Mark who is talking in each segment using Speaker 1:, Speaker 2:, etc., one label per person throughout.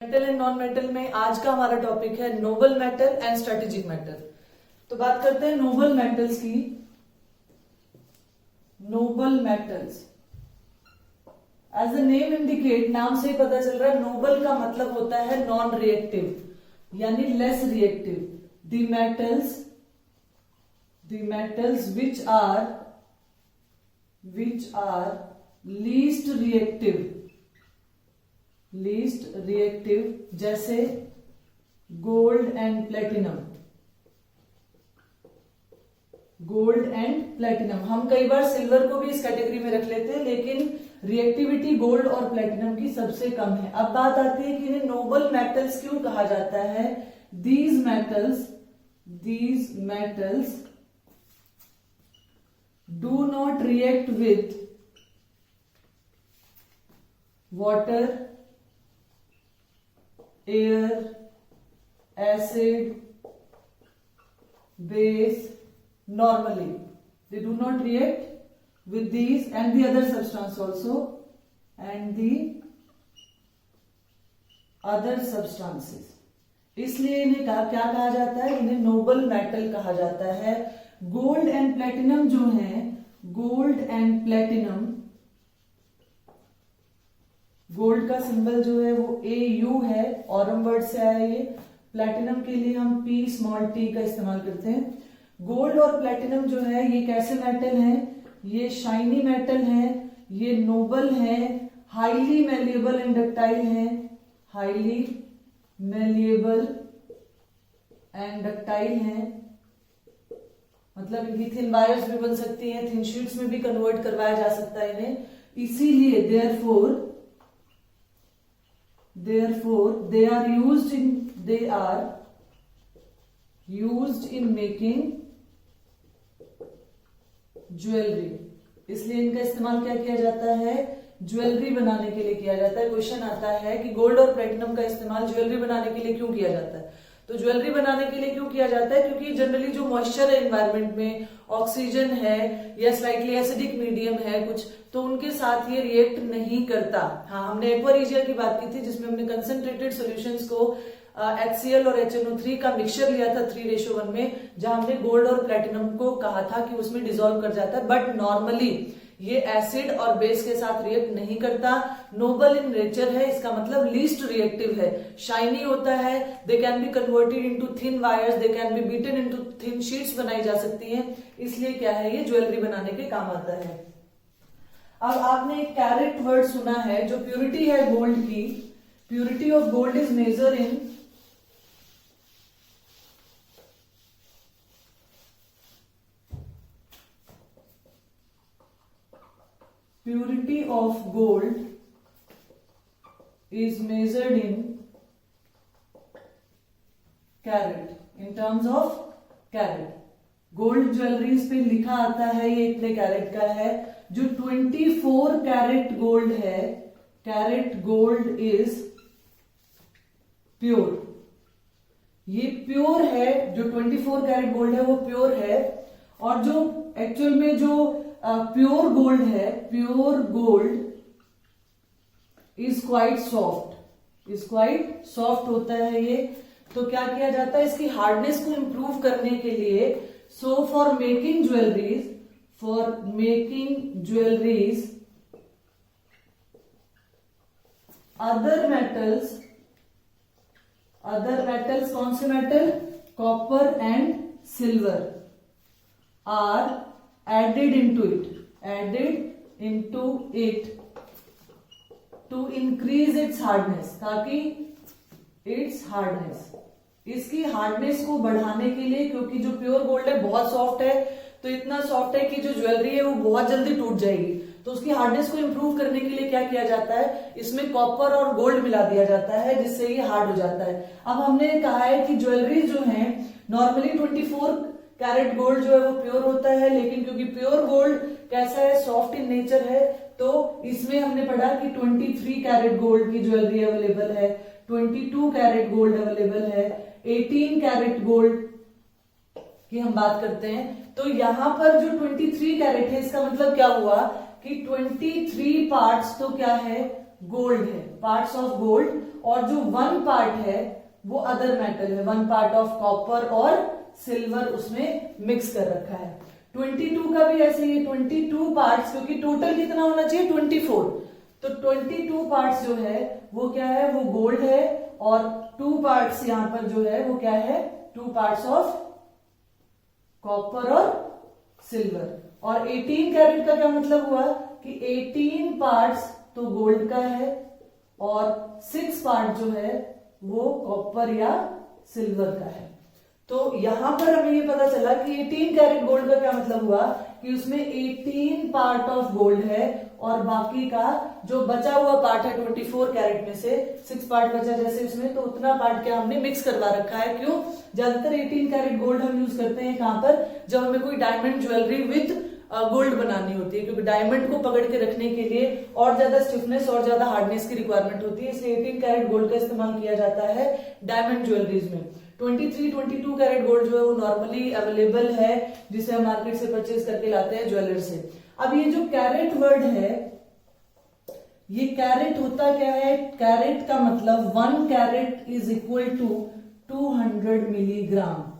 Speaker 1: Metal and non metal में आज का हमारा टॉपिक है noble metal and strategic metal. तो बात करते हैं नोबल मेटल्स की। Noble metals as the name indicate, नाम से ही पता चल रहा है नोबल का मतलब होता है नॉन रिएक्टिव यानी less reactive. The metals which are least reactive जैसे गोल्ड एंड प्लेटिनम। हम कई बार सिल्वर को भी इस कैटेगरी में रख लेते हैं, लेकिन रिएक्टिविटी गोल्ड और प्लेटिनम की सबसे कम है। अब बात आती है कि इन्हें नोबल मेटल्स क्यों कहा जाता है। these metals do not react with water, air, acid, base normally. They do not react with these and the other substance also and the other substances. इसलिए इन्हें क्या कहा जाता है, इन्हें नोबल मेटल कहा जाता है। गोल्ड एंड प्लेटिनम जो है, गोल्ड एंड प्लेटिनम, गोल्ड का सिंबल जो है वो AU है, ऑरम वर्ड से आया ये। प्लेटिनम के लिए हम P का इस्तेमाल करते हैं। गोल्ड और प्लेटिनम जो है ये कैसे मेटल हैं, ये शाइनी मेटल हैं, ये नोबल हैं, हाईली मेलिएबल एंड डक्टाइल हैं, हाईली मेलिएबल एंड डक्टाइल हैं। मतलब इनकी थिन वायर्स भी बन सकती हैं, थिन शीट्स में भी कन्वर्ट करवाया जा सकता है इन्हें। इसीलिए therefore they are used in making jewellery. इसलिए इनका इस्तेमाल क्या किया जाता है, ज्वेलरी बनाने के लिए किया जाता है। क्वेश्चन आता है कि गोल्ड और प्लेटिनम का इस्तेमाल ज्वेलरी बनाने के लिए क्यों किया जाता है। तो ज्वेलरी बनाने के लिए क्यों किया जाता है, क्योंकि जनरली जो मॉइस्चर है एनवायरनमेंट में, ऑक्सीजन है या स्लाइटली एसिडिक मीडियम है कुछ, तो उनके साथ ये रिएक्ट नहीं करता। हाँ, हमने एक्वारिजिया की बात की थी जिसमें हमने कंसंट्रेटेड सॉल्यूशंस को HCl और HNO3 का मिक्सचर लिया था 3:1 में, जहां हमने गोल्ड और प्लेटिनम को कहा था कि उसमें डिसॉल्व कर जाता है। बट नॉर्मली ये एसिड और बेस के साथ रिएक्ट नहीं करता। नोबल इन नेचर है, इसका मतलब लीस्ट रिएक्टिव है, शाइनी होता है। They can be converted into thin wires, they can be beaten into thin sheets बनाई जा सकती हैं। इसलिए क्या है, ये ज्वेलरी बनाने के काम आता है। अब आपने एक कैरेट वर्ड सुना है, जो प्यूरिटी है गोल्ड की। Purity of gold is measure in purity of gold is measured in carat, in terms of carat. Gold jewelleries पे लिखा आता है ये इतने कैरेट का है। जो 24 कैरेट गोल्ड है, कैरेट गोल्ड इज प्योर। ये प्योर है, जो 24 कैरेट गोल्ड है वो प्योर है। और जो एक्चुअल में जो प्योर गोल्ड है, pure gold is quite soft होता है ये। तो क्या किया जाता है, इसकी हार्डनेस को इंप्रूव करने के लिए, so for making jewelleries other metals कौन से मेटल, copper and silver are added into it to increase its hardness, ताकि इसकी हार्डनेस को बढ़ाने के लिए, क्योंकि जो प्योर गोल्ड है बहुत सॉफ्ट है, तो इतना सॉफ्ट है कि जो ज्वेलरी है वो बहुत जल्दी टूट जाएगी। तो उसकी हार्डनेस को इंप्रूव करने के लिए क्या किया जाता है, इसमें कॉपर और गोल्ड मिला दिया जाता है, जिससे ये हार्ड हो जाता है। अब हमने कहा है कि ज्वेलरी जो है नॉर्मली 24 कैरेट गोल्ड जो है वो प्योर होता है, लेकिन क्योंकि प्योर गोल्ड कैसा है, सॉफ्ट इन नेचर है, तो इसमें हमने पढ़ा कि 23 कैरेट गोल्ड की ज्वेलरी अवेलेबल है, 22 कैरेट गोल्ड अवेलेबल है, 18 कैरेट गोल्ड की हम बात करते हैं। तो यहां पर जो 23 कैरेट है, इसका मतलब क्या हुआ कि 23 पार्ट्स तो क्या है, गोल्ड है, पार्ट्स ऑफ गोल्ड, और जो 1 पार्ट है वो अदर मेटल है, 1 पार्ट ऑफ कॉपर और सिल्वर उसमें मिक्स कर रखा है। 22 का भी ऐसे ही, 22 पार्ट्स, क्योंकि टोटल कितना होना चाहिए 24, तो 22 पार्ट्स जो है वो क्या है, वो गोल्ड है, और 2 पार्ट्स यहां पर जो है वो क्या है, 2 पार्ट्स ऑफ कॉपर और सिल्वर। और 18 कैरेट का क्या मतलब हुआ कि 18 पार्ट्स तो गोल्ड का है और 6 पार्ट जो है वो कॉपर या सिल्वर का है। तो यहां पर हमें ये पता चला कि 18 कैरेट गोल्ड का क्या मतलब हुआ कि उसमें 18 पार्ट ऑफ गोल्ड है, और बाकी का जो बचा हुआ पार्ट है 24 कैरेट में से 6 पार्ट बचा जैसे उसमें, तो उतना पार्ट क्या हमने मिक्स करवा रखा है। क्यों? ज्यादातर 18 कैरेट गोल्ड हम यूज करते हैं कहां पर, जब हमें कोई डायमंड ज्वेलरी विथ गोल्ड बनानी होती है, क्योंकि डायमंड को पकड़ के रखने के लिए और ज्यादा स्टिफनेस और ज्यादा हार्डनेस की रिक्वायरमेंट होती है, इसलिए 18 कैरेट गोल्ड का इस्तेमाल किया जाता है डायमंड ज्वेलरीज में। 23-22 कैरेट गोल्ड जो है वो नॉर्मली अवेलेबल है, जिसे हम मार्केट से परचेज करके लाते हैं ज्वेलर से। अब ये जो कैरेट वर्ड है, ये कैरेट होता क्या है, कैरेट का मतलब 1 carat is equal to 200 milligram.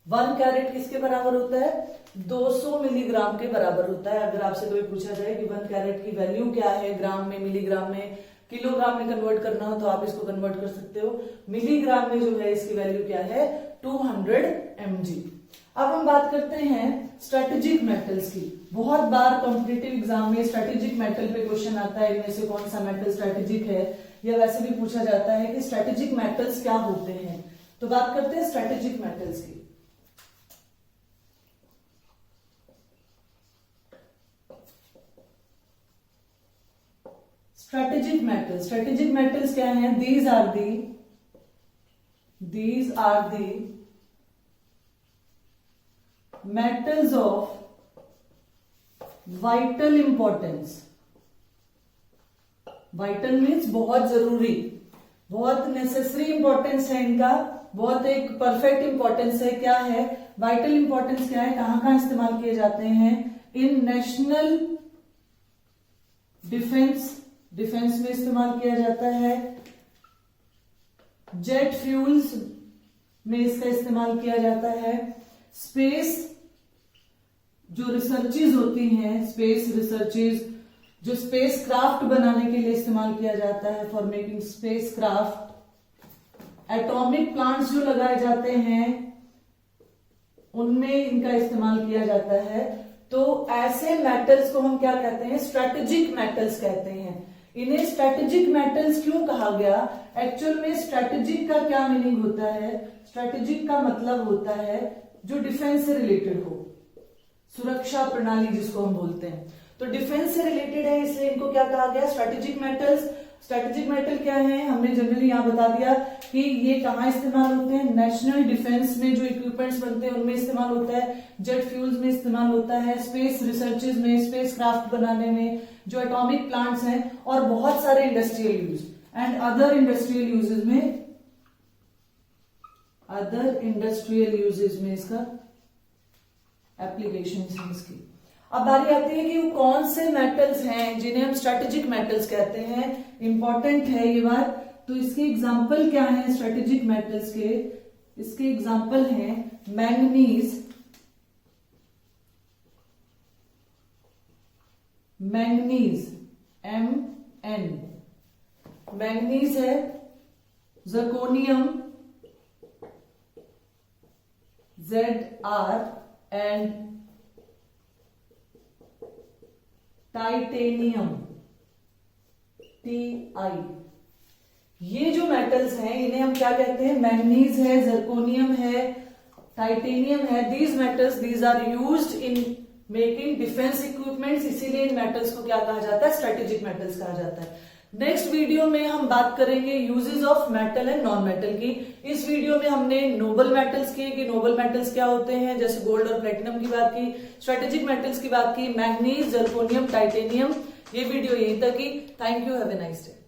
Speaker 1: 1 carat किसके बराबर होता है, 200 मिलीग्राम के बराबर होता है। अगर आपसे कभी पूछा जाए कि 1 कैरेट की वैल्यू क्या है, ग्राम में, मिलीग्राम में, किलोग्राम में कन्वर्ट करना हो तो आप इसको कन्वर्ट कर सकते हो। मिलीग्राम में जो है इसकी वैल्यू क्या है, 200 mg। अब हम बात करते हैं स्ट्रेटेजिक मेटल्स की। बहुत बार कॉम्पिटिटिव एग्जाम में स्ट्रेटेजिक मेटल पे क्वेश्चन आता है, इनमें से कौन सा मेटल स्ट्रेटेजिक है, या वैसे भी पूछा जाता है कि स्ट्रेटेजिक मेटल्स क्या होते हैं। तो बात करते हैं स्ट्रेटेजिक मेटल्स की। स्ट्रेटेजिक मेटल्स क्या हैं, these are the metals of vital importance। vital means बहुत जरूरी, बहुत नेसेसरी इंपॉर्टेंस है इनका, बहुत एक परफेक्ट इंपॉर्टेंस है। क्या है वाइटल इंपॉर्टेंस, क्या है, कहां कहां इस्तेमाल किए जाते हैं, इन नेशनल डिफेंस में इस्तेमाल किया जाता है, जेट फ्यूल्स में इसका इस्तेमाल किया जाता है, स्पेस जो रिसर्चेज होती हैं, स्पेस रिसर्चेज जो स्पेस क्राफ्ट बनाने के लिए इस्तेमाल किया जाता है, for making space craft, atomic plants जो लगाए जाते हैं उनमें इनका इस्तेमाल किया जाता है। तो ऐसे मेटल्स को हम क्या कहते हैं, स्ट्रेटेजिक मेटल्स कहते हैं। इन्हें स्ट्रेटेजिक मेटल्स क्यों कहा गया, एक्चुअल में स्ट्रेटेजिक का क्या मीनिंग होता है, स्ट्रेटेजिक का मतलब होता है जो डिफेंस से रिलेटेड हो, सुरक्षा प्रणाली जिसको हम बोलते हैं। तो डिफेंस से रिलेटेड है, इसलिए इनको क्या कहा गया, स्ट्रेटेजिक मेटल्स। स्ट्रेटेजिक मेटल क्या है, हमने जनरली यहां बता दिया कि ये कहां इस्तेमाल होते हैं, नेशनल डिफेंस में जो इक्विपमेंट्स बनते हैं उनमें इस्तेमाल होता है, जेट फ्यूल्स में इस्तेमाल होता है, स्पेस रिसर्चेज में, स्पेस क्राफ्ट बनाने में, जो एटॉमिक प्लांट्स हैं, और बहुत सारे industrial use and other industrial uses में, इसका एप्लीकेशन है इसकी। अब बारी आती है कि वो कौन से मेटल्स हैं जिन्हें हम स्ट्रेटेजिक मेटल्स कहते हैं। इंपॉर्टेंट है ये बात। तो इसके एग्जाम्पल क्या है स्ट्रेटेजिक मेटल्स के, इसके एग्जाम्पल हैं मैंगनीज, Mn, मैंगनीज है, zirconium Zr and titanium Ti। ये जो मेटल्स हैं इन्हें हम क्या कहते हैं, मैंगनीज है, जर्कोनियम है, टाइटेनियम है। These are used in making defence equipments, इसीलिए इन मेटल्स को क्या कहा जाता है, स्ट्रेटेजिक मेटल्स कहा जाता है। नेक्स्ट वीडियो में हम बात करेंगे uses of metal and non metal की। इस वीडियो में हमने नोबल मेटल्स की कि नोबल मेटल्स क्या होते हैं, जैसे गोल्ड और प्लेटिनम की बात की, स्ट्रेटेजिक मेटल्स की बात की, मैंगनीज, जर्कोनियम, टाइटेनियम। ये वीडियो यहीं तक ही। Thank you, have a nice day.